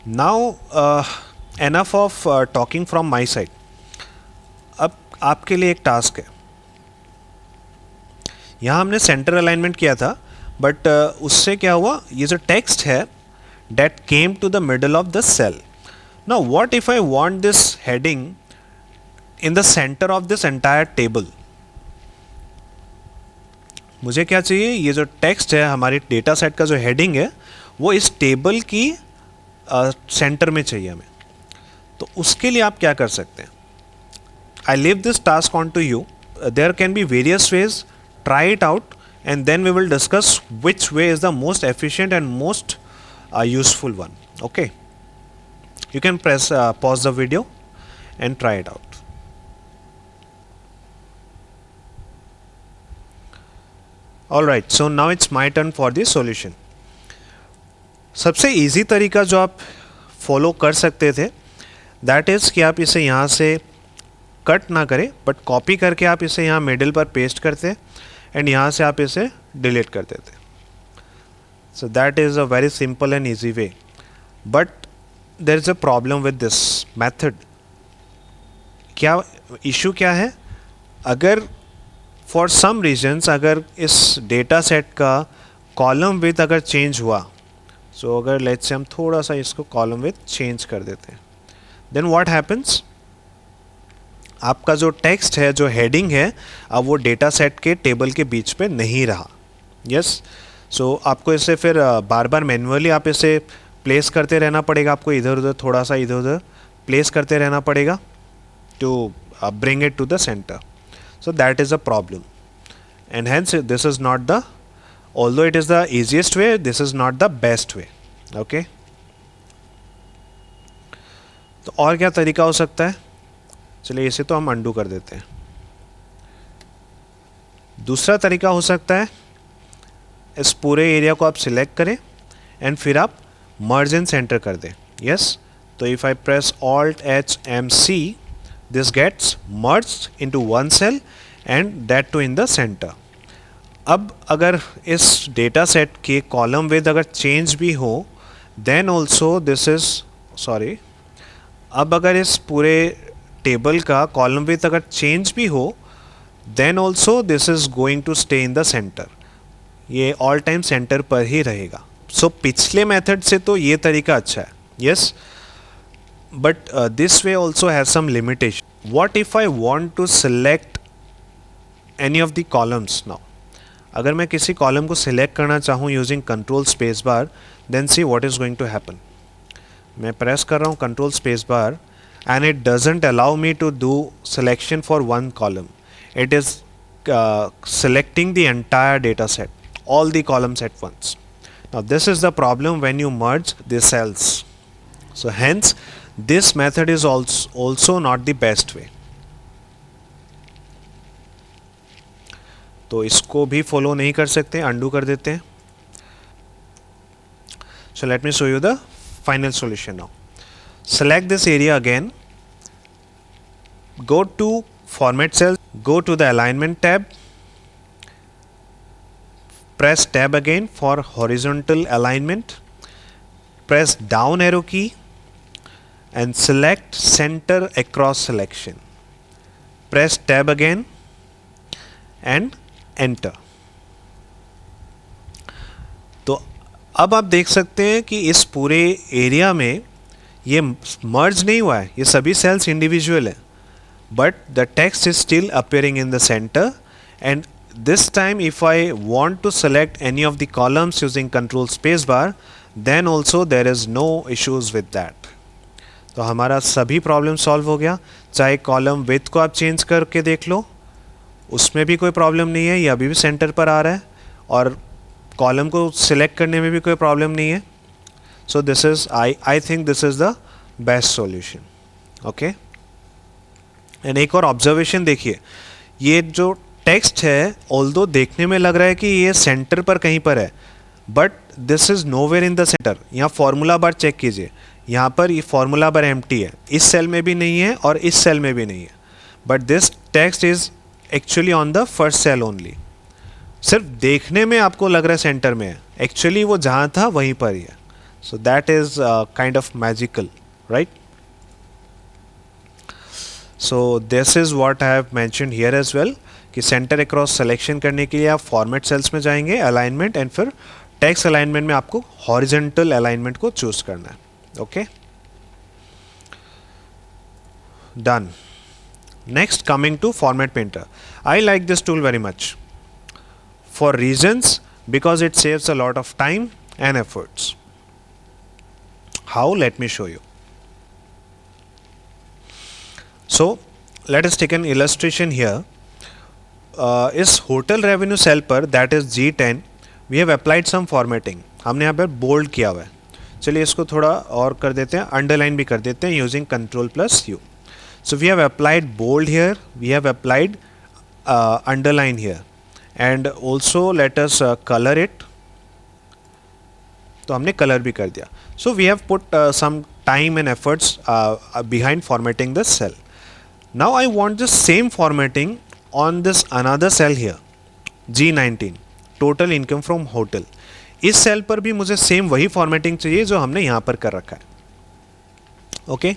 Now enough of talking from my side. अब आपके लिए एक टास्क है. यहाँ हमने सेंटर अलाइनमेंट किया था, बट उससे क्या हुआ, ये जो टेक्स्ट है that came to the middle of the cell. Now what if I want this heading in the center of this entire table? मुझे क्या चाहिए, ये जो टेक्स्ट है हमारी डेटा सेट का जो हेडिंग है वो इस टेबल की सेंटर में चाहिए हमें. तो उसके लिए आप क्या कर सकते हैं. I leave this task on to you. There can be various ways. Try it out and then we will discuss which way is the most efficient and most a useful one. Okay, you can press pause the video and try it out. All right, so now it's my turn for the solution. सबसे easy तरीका जो आप follow कर सकते थे that is कि आप इसे यहाँ से कट ना करें बट कॉपी करके आप इसे यहाँ मिडिल पर पेस्ट करते एंड यहाँ से आप इसे डिलीट कर देते. So that is a very simple and easy way, but there is a problem with this method. क्या issue क्या है, अगर for some reasons अगर इस data set का column width अगर change हुआ, so अगर let's say हम थोड़ा सा इसको column width change कर देते हैं, then what happens, आपका जो text है, जो heading है, अब वो data set के table के बीच पे नहीं रहा. yes, सो आपको इसे फिर बार बार मैन्युअली आप इसे प्लेस करते रहना पड़ेगा. आपको इधर उधर थोड़ा सा इधर उधर प्लेस करते रहना पड़ेगा to bring it to the center. So that is a problem and hence this is not the, although it is the easiest way, this is not the best way. Okay, तो और क्या तरीका हो सकता है. चलिए इसे तो हम अंडू कर देते हैं. दूसरा तरीका हो सकता है, इस पूरे एरिया को आप सिलेक्ट करें एंड फिर आप मर्ज एंड सेंटर कर दें. यस, तो if I press alt H M C, this gets merged into one cell and that too in the center. अब अगर इस डेटा सेट के कॉलम विद अगर चेंज भी हो then also this is sorry, अब अगर इस पूरे टेबल का कॉलम विद अगर चेंज भी हो then also this is going to stay in the center. ये ऑल टाइम सेंटर पर ही रहेगा. सो पिछले मेथड से तो ये तरीका अच्छा है. Yes, but this way also has some limitation. What if I want to select any of the columns now. अगर मैं किसी कॉलम को सिलेक्ट करना चाहूँ using control space bar, then see what is going to happen. मैं press कर रहा हूँ control space bar and it doesn't allow me to do selection for one column. It is selecting the entire data set, all the columns at once. Now this is the problem when you merge the cells. So hence this method is also not the best way. तो इसको भी follow नहीं कर सकते, undo कर देते हैं. So let me show you the final solution now. Select this area again, go to format cells, go to the alignment tab, press tab again for horizontal alignment, press down arrow key and select center across selection. Press tab again and enter. तो अब आप देख सकते हैं कि इस पूरे area में ये मर्ज नहीं हुआ है, ये सभी सेल्स इंडिविजुअल है, but the text is still appearing in the center. And this time if I want to select any of the columns using control space bar, then also there is no issues with that. तो हमारा सभी problem solve हो गया. चाहे column with को आप change करके देख लो, उसमें भी कोई प्रॉब्लम नहीं है, ये अभी भी सेंटर पर आ रहा है, और कॉलम को सिलेक्ट करने में भी कोई प्रॉब्लम नहीं है. So this is I think this is the best solution. Okay, and एक और ऑब्जर्वेशन देखिए, ये जो टेक्स्ट है ऑल्दो देखने में लग रहा है कि ये सेंटर पर कहीं पर है, but this is nowhere in the centre. यहाँ फॉर्मूला बार चेक कीजिए, यहाँ पर ये फॉर्मूला बार एम्प्टी है, इस सेल में भी नहीं है और इस सेल में भी नहीं है, but this text is actually on the first cell only. सिर्फ देखने में आपको लग रहा है सेंटर में है, एक्चुअली वो जहाँ था वहीं पर ही है. So that is kind of magical, right? So this is what I have mentioned here as well कि सेंटर अक्रॉस सिलेक्शन करने के लिए आप फॉर्मेट सेल्स में जाएंगे, अलाइनमेंट, एंड फिर टेक्स्ट अलाइनमेंट में आपको हॉरिजॉन्टल अलाइनमेंट को चूज करना है. Okay, done. Next, coming to Format Painter. I like this tool very much for reasons because it saves a lot of time and efforts. How? Let me show you. So let us take an illustration here. इस hotel revenue cell पर, that is G10, we have applied some formatting. हमने यहाँ पर bold किया हुआ है. चलिए इसको थोड़ा और कर देते हैं, अंडरलाइन भी कर देते हैं using Ctrl+U. So we have applied bold here, we have applied underline here, and also let us color it. तो हमने कलर भी कर दिया. So we have put some time and efforts behind formatting the cell. Now I want the same formatting on this another cell here, G19, total income from hotel. इस cell पर भी मुझे same वही formatting चाहिए जो हमने यहाँ पर कर रखा है. ओके,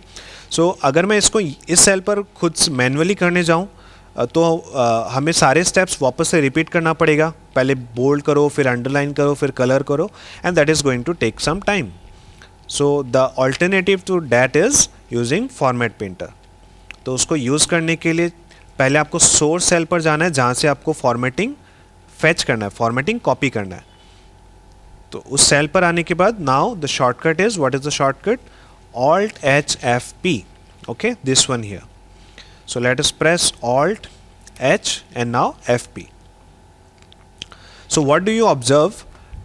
सो अगर मैं इसको इस सेल पर खुद मैन्युअली करने जाऊँ तो हमें सारे स्टेप्स वापस से रिपीट करना पड़ेगा. पहले बोल्ड करो, फिर अंडरलाइन करो, फिर कलर करो, and that is going to take some time. So the alternative to that is using format painter. तो उसको यूज़ करने के लिए पहले आपको सोर्स सेल पर जाना है जहाँ से आपको फॉर्मेटिंग फेच करना है, फॉर्मेटिंग कॉपी करना है. तो उस सेल पर आने के बाद now the shortcut is, what is the shortcut? Alt H F P. Okay, this one here. So let us press Alt H and now FP. So what do you observe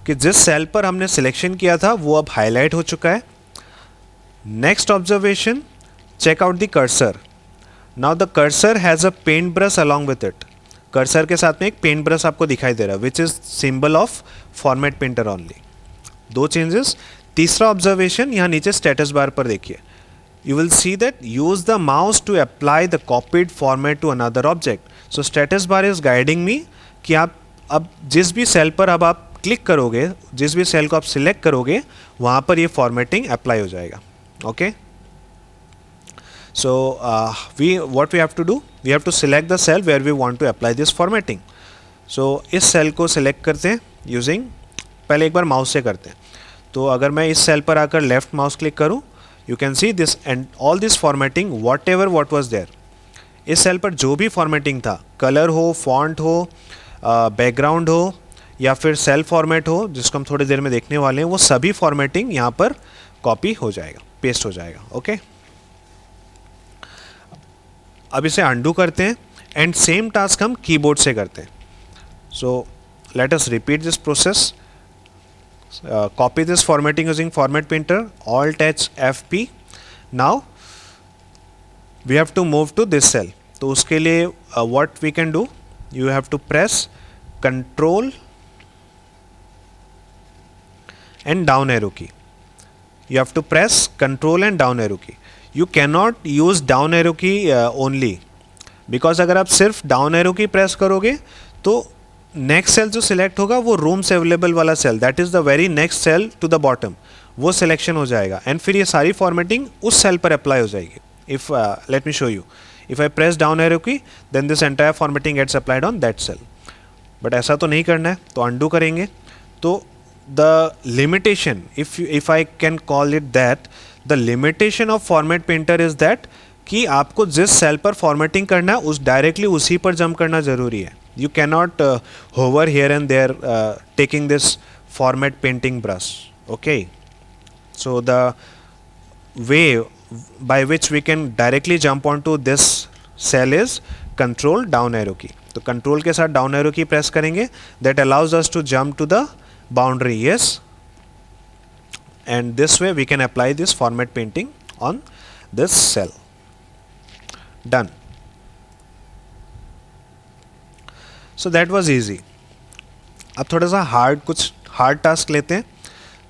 कि जिस cell पर हमने selection किया था वो अब highlight हो चुका है. Next observation, check out the cursor. Now the cursor has a paint brush along with it. Cursor के साथ में एक पेंट ब्रश आपको दिखाई दे रहा है which is symbol of format painter only. दो चेंजेस. तीसरा ऑब्जर्वेशन, यहाँ नीचे स्टेटस बार पर देखिए, you will see that use the mouse to apply the copied format to another object. So status bar is guiding me कि आप अब जिस भी सेल पर अब आप क्लिक करोगे, जिस भी सेल को आप सिलेक्ट करोगे, वहाँ पर ये फॉर्मेटिंग अप्लाई हो जाएगा. Okay, so what we have to do, we have to select the cell where we want to apply this formatting. सो इस सेल को सिलेक्ट करते हैं यूजिंग, पहले एक बार माउस से करते हैं. तो अगर मैं इस सेल पर आकर लेफ्ट माउस क्लिक करूं, you can see this and all this formatting whatever what was there. इस सेल पर जो भी फॉर्मेटिंग था, कलर हो, फॉन्ट हो, बैकग्राउंड हो, या फिर सेल फॉर्मेट हो, जिसको हम थोड़ी देर में देखने वाले हैं, वो सभी फॉर्मेटिंग यहाँ पर कॉपी हो जाएगा, पेस्ट हो जाएगा. ओके, अब इसे अंडू करते हैं एंड सेम टास्क हम कीबोर्ड से करते हैं. सो let us repeat this process. Copy this formatting using Format Painter, Alt H FP. Now we have to move to this cell. तो उसके लिए what we can do, you have to press Control and down arrow key. You have to press Control and down arrow key. You cannot use down arrow key only, because अगर आप सिर्फ down arrow key press करोगे तो next cell जो select होगा वो rooms available वाला cell, that is the very next cell to the bottom, वो सिलेक्शन हो जाएगा एंड फिर ये सारी फॉर्मेटिंग उस सेल पर अप्लाई हो जाएगी. If let me show you, if I press down arrow key then this entire formatting gets applied on that cell. But ऐसा तो नहीं करना है, तो अंडू करेंगे. तो the limitation, if I can call it that, the limitation of format painter is that कि आपको जिस सेल पर फॉर्मेटिंग करना है उस डायरेक्टली उसी पर जंप करना ज़रूरी है. You cannot hover here and there taking this format painting brush. Okay, so the way by which we can directly jump onto this cell is Control down arrow key. तो Control के साथ down arrow key press करेंगे, that allows us to jump to the boundary. Yes, and this way we can apply this format painting on this cell. Done. So that was easy. अब थोड़ा सा कुछ hard task लेते हैं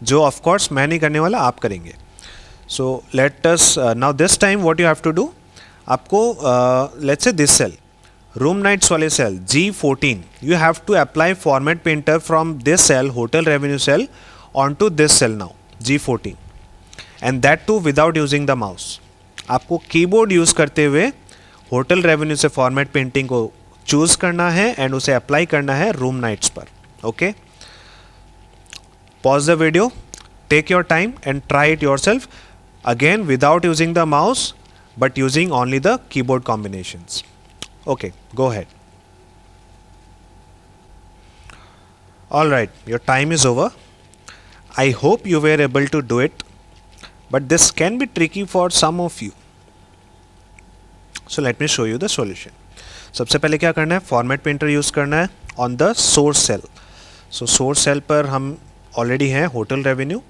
जो of course मैं नहीं करने वाला, आप करेंगे. So let us now this time what you have to do, आपको let's say this cell, room nights वाले cell G14, you have to apply format painter from this cell, hotel revenue cell, on to this cell. Now G14 and that too without using the mouse. आपको keyboard use करते हुए hotel revenue से format painting को choose करना है and उसे apply करना है रूम नाइट्स पर. Okay, pause the video, take your time and try it yourself again without using the mouse but using only the keyboard combinations. Okay, go ahead. All right, your time is over. I hope you were able to do it, but this can be tricky for some of you. So let me show you the solution. सबसे पहले क्या करना है, format painter use करना है on the source cell. So source cell पर हम already हैं hotel revenue.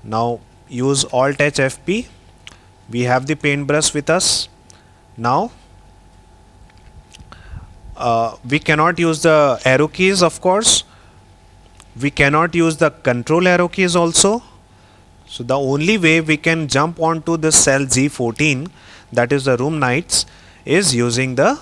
Now use Alt H FP. We have the paintbrush with us. Now we cannot use the arrow keys, of course. We cannot use the control arrow keys also. So the only way we can jump onto the cell G14, that is the room nights, is using the